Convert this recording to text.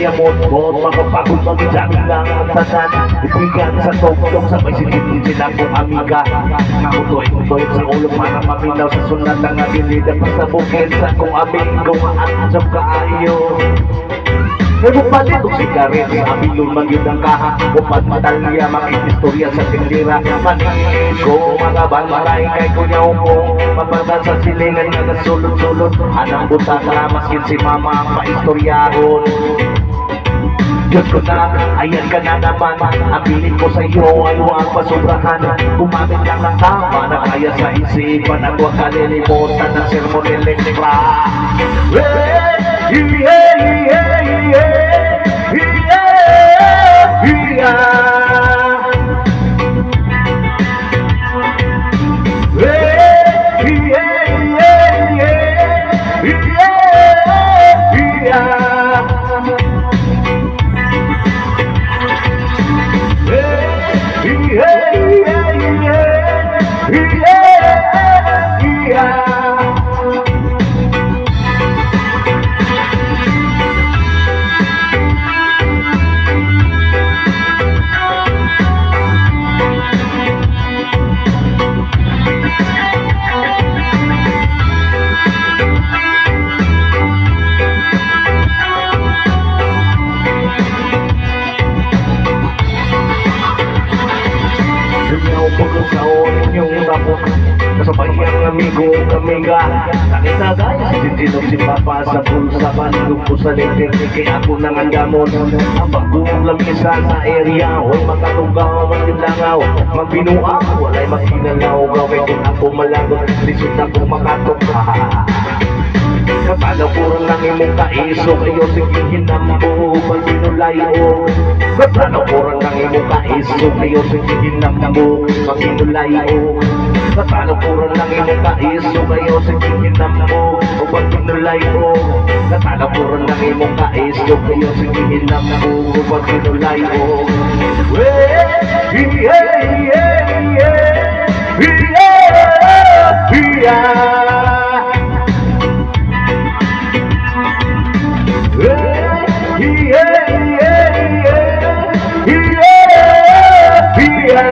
yamot mo, makapagod mag-jamming lang ang tanan. Ibigan sa toktok, sabay silipin sila kung amiga. Nakutoy-kutoy sa ulo para maminaw sa sunat ang abilidad. Basta bukid sa kung amigo, maansap kaayo. Nagupad ito si Karin, sa abilon magyud ang kaha. Upad matalya, makikistorya sa tindira. Maningin ko, mga banmaray, kay kunya umong mapagdan sa silingan nga nasulod-sulod. Anang buta na, maskin si mama ang paistoryahon. Diyos ko na, ayan ka na naman. Ang piling ko sa'yo ay huwag pasobrahan. Gumamit lang ng tama na kaya sa isipan. At huwag kalilimutan ng sermon elektra. Kasabay ang amigo, amiga. Nakitagay sa sintinog si Papa sa bulsa. Bandog ko sa litin, kaya ako nang andamon. Ang bagong lamisa sa area. Huwag makatugaw, magtilangaw, magbinuang, walay makinalaw. Gawin kung ako malagot, lisod ako makatuka. Kapala puro ng imong kaiso, kayo sige hinambo, maginulayo. Kapala puro ng imong kaiso, kayo sige hinambo, maginulayo. Kapala puro ng imong kaiso, kayo sige hinambo, maginulayo. Kapala puro ng imong kaiso, kayo sige hinambo, maginulayo. Yeah.